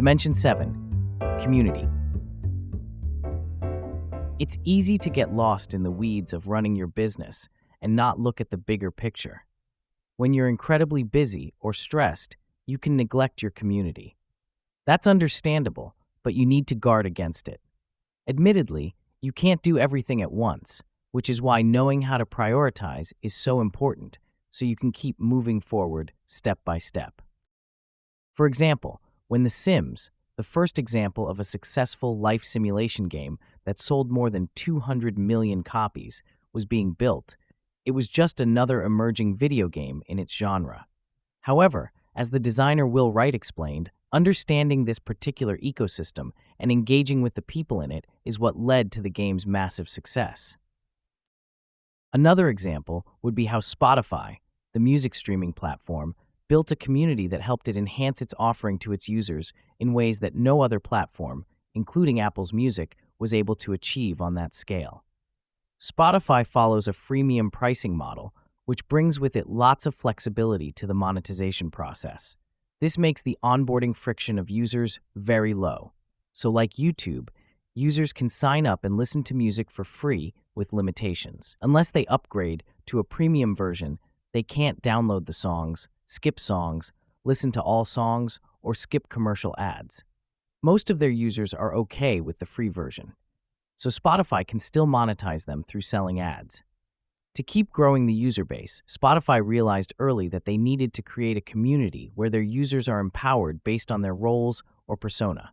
Dimension 7. Community. It's easy to get lost in the weeds of running your business and not look at the bigger picture. When you're incredibly busy or stressed, you can neglect your community. That's understandable, but you need to guard against it. Admittedly, you can't do everything at once, which is why knowing how to prioritize is so important, so you can keep moving forward step by step. For example, when The Sims, the first example of a successful life simulation game that sold more than 200 million copies, was being built, it was just another emerging video game in its genre. However, as the designer Will Wright explained, understanding this particular ecosystem and engaging with the people in it is what led to the game's massive success. Another example would be how Spotify, the music streaming platform, built a community that helped it enhance its offering to its users in ways that no other platform, including Apple's Music, was able to achieve on that scale. Spotify follows a freemium pricing model, which brings with it lots of flexibility to the monetization process. This makes the onboarding friction of users very low. So like YouTube, users can sign up and listen to music for free with limitations. Unless they upgrade to a premium version, they can't download the songs, skip songs, listen to all songs, or skip commercial ads. Most of their users are okay with the free version, so Spotify can still monetize them through selling ads. To keep growing the user base, Spotify realized early that they needed to create a community where their users are empowered based on their roles or persona.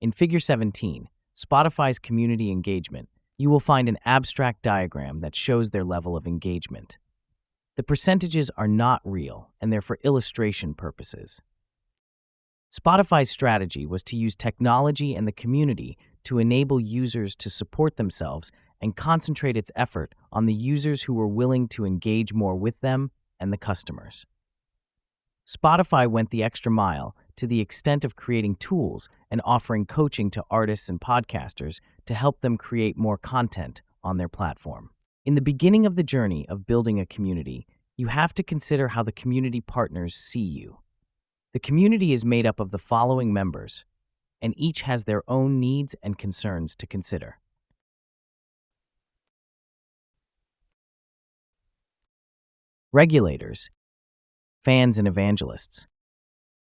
In Figure 17, Spotify's community engagement, you will find an abstract diagram that shows their level of engagement. The percentages are not real, and they're for illustration purposes. Spotify's strategy was to use technology and the community to enable users to support themselves and concentrate its effort on the users who were willing to engage more with them and the customers. Spotify went the extra mile to the extent of creating tools and offering coaching to artists and podcasters to help them create more content on their platform. In the beginning of the journey of building a community, you have to consider how the community partners see you. The community is made up of the following members, and each has their own needs and concerns to consider. Regulators, fans, and evangelists.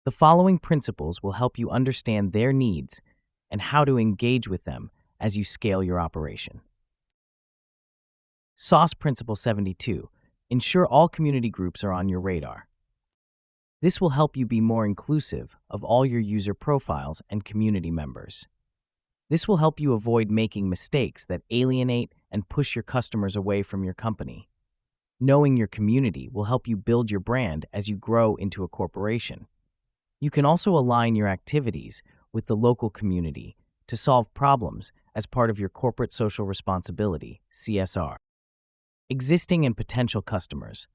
The following principles will help you understand their needs and how to engage with them as you scale your operation. SAUS Principle 72. Ensure all community groups are on your radar. This will help you be more inclusive of all your user profiles and community members. This will help you avoid making mistakes that alienate and push your customers away from your company. Knowing your community will help you build your brand as you grow into a corporation. You can also align your activities with the local community to solve problems as part of your corporate social responsibility, CSR. Existing and potential customers.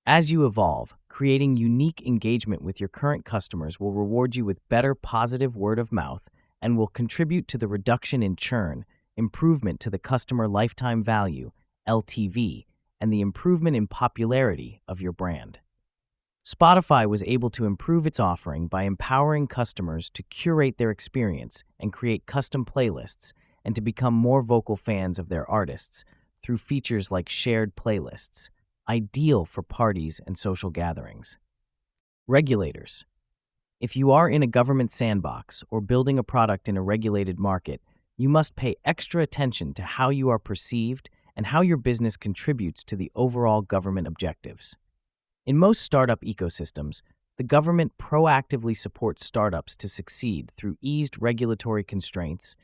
As you evolve, creating unique engagement with your current customers will reward you with better positive word of mouth and will contribute to the reduction in churn, improvement to the customer lifetime value, LTV, and the improvement in popularity of your brand. Spotify was able to improve its offering by empowering customers to curate their experience and create custom playlists and to become more vocal fans of their artists through features like shared playlists, ideal for parties and social gatherings. Regulators. If you are in a government sandbox or building a product in a regulated market, you must pay extra attention to how you are perceived and how your business contributes to the overall government objectives. In most startup ecosystems, the government proactively supports startups to succeed through eased regulatory constraints,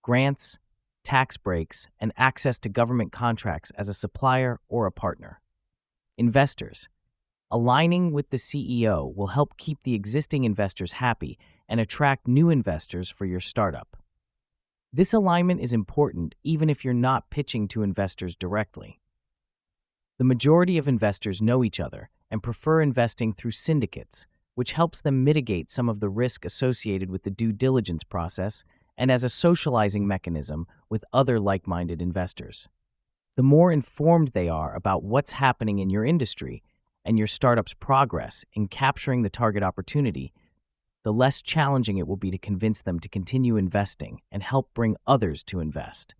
grants, tax breaks, and access to government contracts as a supplier or a partner. Investors. Aligning with the CEO will help keep the existing investors happy and attract new investors for your startup. This alignment is important even if you're not pitching to investors directly. The majority of investors know each other and prefer investing through syndicates, which helps them mitigate some of the risk associated with the due diligence process and as a socializing mechanism with other like-minded investors. The more informed they are about what's happening in your industry and your startup's progress in capturing the target opportunity, the less challenging it will be to convince them to continue investing and help bring others to invest.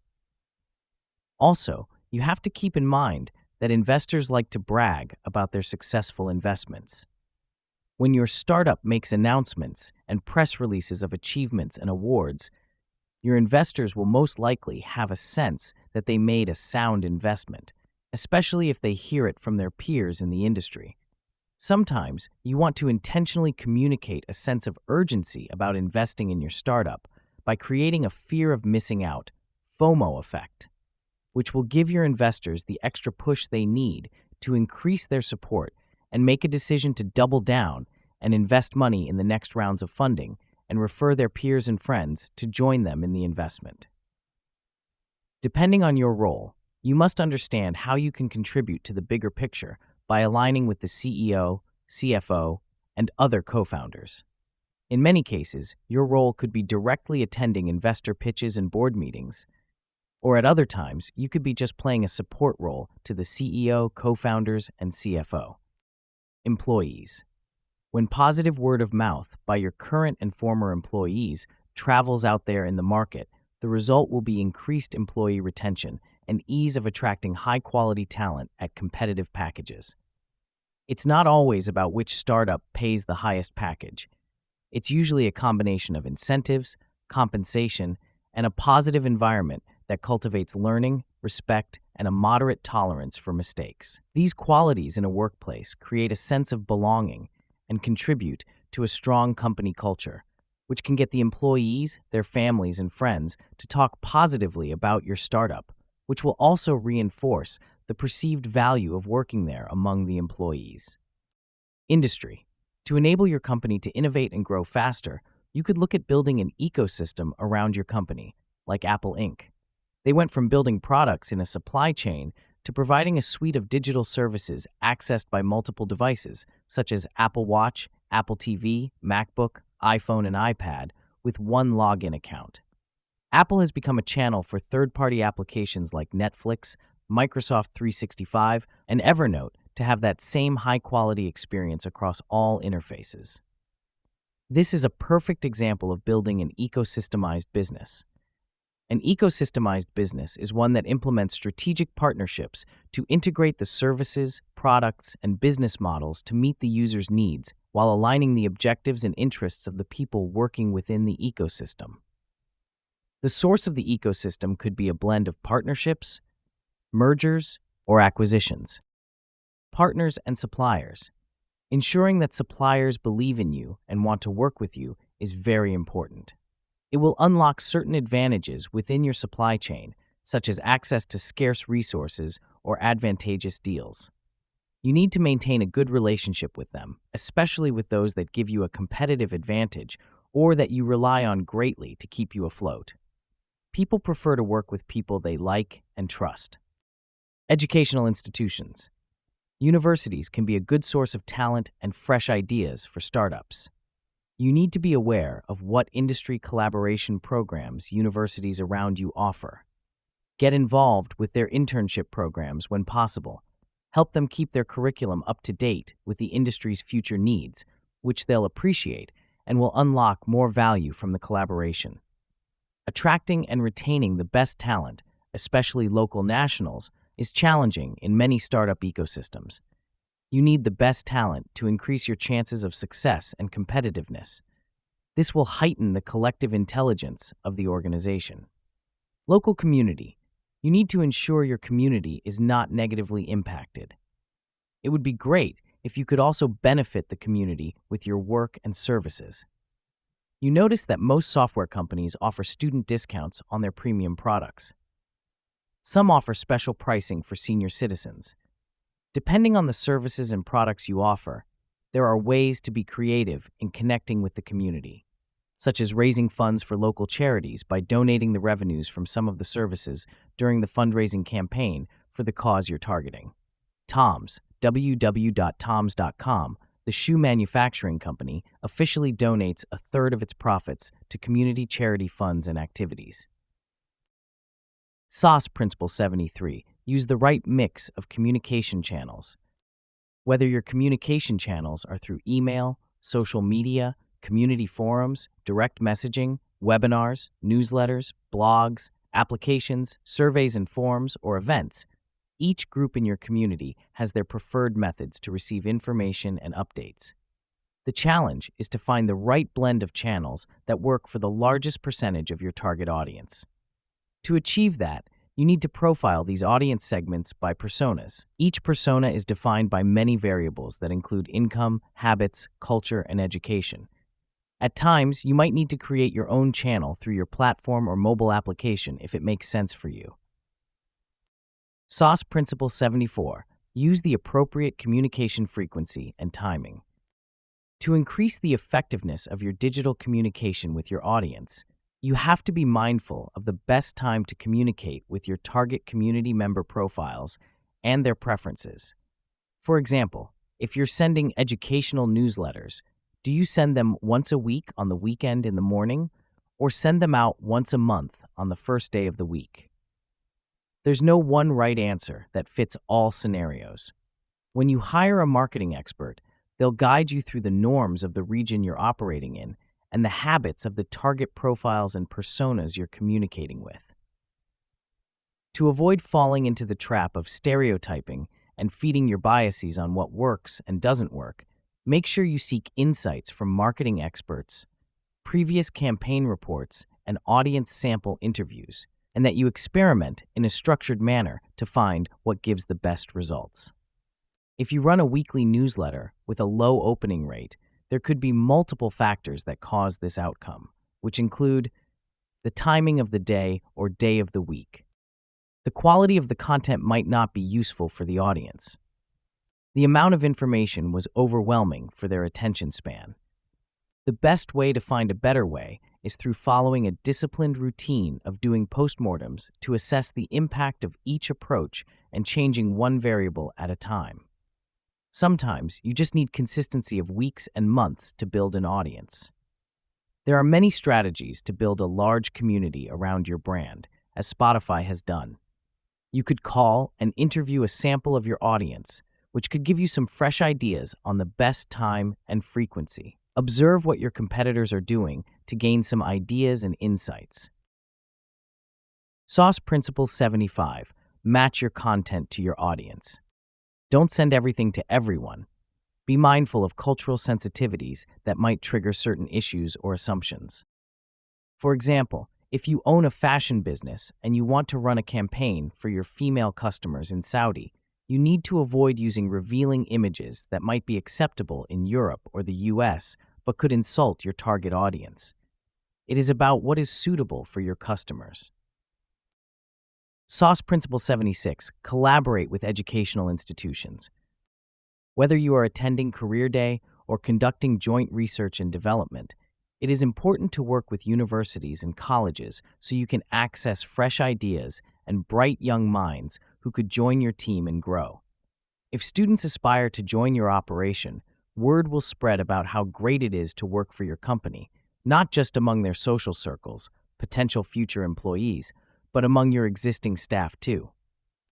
Also, you have to keep in mind that investors like to brag about their successful investments. When your startup makes announcements and press releases of achievements and awards, your investors will most likely have a sense that they made a sound investment, especially if they hear it from their peers in the industry. Sometimes you want to intentionally communicate a sense of urgency about investing in your startup by creating a fear of missing out, FOMO effect, which will give your investors the extra push they need to increase their support and make a decision to double down and invest money in the next rounds of funding and refer their peers and friends to join them in the investment. Depending on your role, you must understand how you can contribute to the bigger picture by aligning with the CEO, CFO, and other co-founders. In many cases, your role could be directly attending investor pitches and board meetings, or at other times, you could be just playing a support role to the CEO, co-founders, and CFO. Employees. When positive word of mouth by your current and former employees travels out there in the market, the result will be increased employee retention and ease of attracting high-quality talent at competitive packages. It's not always about which startup pays the highest package. It's usually a combination of incentives, compensation, and a positive environment that cultivates learning, respect, and a moderate tolerance for mistakes. These qualities in a workplace create a sense of belonging and contribute to a strong company culture, which can get the employees, their families, and friends to talk positively about your startup, which will also reinforce the perceived value of working there among the employees. Industry. To enable your company to innovate and grow faster, you could look at building an ecosystem around your company, like Apple Inc. They went from building products in a supply chain to providing a suite of digital services accessed by multiple devices, such as Apple Watch, Apple TV, MacBook, iPhone, and iPad, with one login account. Apple has become a channel for third-party applications like Netflix, Microsoft 365, and Evernote to have that same high-quality experience across all interfaces. This is a perfect example of building an ecosystemized business. An ecosystemized business is one that implements strategic partnerships to integrate the services, products, and business models to meet the user's needs while aligning the objectives and interests of the people working within the ecosystem. The source of the ecosystem could be a blend of partnerships, mergers, or acquisitions. Partners and suppliers. Ensuring that suppliers believe in you and want to work with you is very important. It will unlock certain advantages within your supply chain, such as access to scarce resources or advantageous deals. You need to maintain a good relationship with them, especially with those that give you a competitive advantage or that you rely on greatly to keep you afloat. People prefer to work with people they like and trust. Educational institutions. Universities can be a good source of talent and fresh ideas for startups. You need to be aware of what industry collaboration programs universities around you offer. Get involved with their internship programs when possible. Help them keep their curriculum up to date with the industry's future needs, which they'll appreciate and will unlock more value from the collaboration. Attracting and retaining the best talent, especially local nationals, is challenging in many startup ecosystems. You need the best talent to increase your chances of success and competitiveness. This will heighten the collective intelligence of the organization. Local community. You need to ensure your community is not negatively impacted. It would be great if you could also benefit the community with your work and services. You notice that most software companies offer student discounts on their premium products. Some offer special pricing for senior citizens. Depending on the services and products you offer, there are ways to be creative in connecting with the community, such as raising funds for local charities by donating the revenues from some of the services during the fundraising campaign for the cause you're targeting. Toms, www.toms.com, the shoe manufacturing company, officially donates a third of its profits to community charity funds and activities. SAUS Principle 73. Use the right mix of communication channels. Whether your communication channels are through email, social media, community forums, direct messaging, webinars, newsletters, blogs, applications, surveys and forms, or events. Each group in your community has their preferred methods to receive information and updates. The challenge is to find the right blend of channels that work for the largest percentage of your target audience. To achieve that, you need to profile these audience segments by personas. Each persona is defined by many variables that include income, habits, culture, and education. At times, you might need to create your own channel through your platform or mobile application if it makes sense for you. SAUS Principle 74. Use the appropriate communication frequency and timing. To increase the effectiveness of your digital communication with your audience, you have to be mindful of the best time to communicate with your target community member profiles and their preferences. For example, if you're sending educational newsletters, do you send them once a week on the weekend in the morning, or send them out once a month on the first day of the week? There's no one right answer that fits all scenarios. When you hire a marketing expert, they'll guide you through the norms of the region you're operating in and the habits of the target profiles and personas you're communicating with. To avoid falling into the trap of stereotyping and feeding your biases on what works and doesn't work, make sure you seek insights from marketing experts, previous campaign reports, and audience sample interviews, and that you experiment in a structured manner to find what gives the best results. If you run a weekly newsletter with a low opening rate, there could be multiple factors that cause this outcome, which include the timing of the day or day of the week. The quality of the content might not be useful for the audience. The amount of information was overwhelming for their attention span. The best way to find a better way is through following a disciplined routine of doing postmortems to assess the impact of each approach and changing one variable at a time. Sometimes you just need consistency of weeks and months to build an audience. There are many strategies to build a large community around your brand, as Spotify has done. You could call and interview a sample of your audience, which could give you some fresh ideas on the best time and frequency. Observe what your competitors are doing to gain some ideas and insights. SAUS Principle 75. Match your content to your audience. Don't send everything to everyone. Be mindful of cultural sensitivities that might trigger certain issues or assumptions. For example, if you own a fashion business and you want to run a campaign for your female customers in Saudi, you need to avoid using revealing images that might be acceptable in Europe or the US, but could insult your target audience. It is about what is suitable for your customers. SAUS Principle 76. Collaborate with educational institutions. Whether you are attending Career Day or conducting joint research and development, it is important to work with universities and colleges so you can access fresh ideas and bright young minds who could join your team and grow. If students aspire to join your operation, word will spread about how great it is to work for your company, not just among their social circles, potential future employees, but among your existing staff too.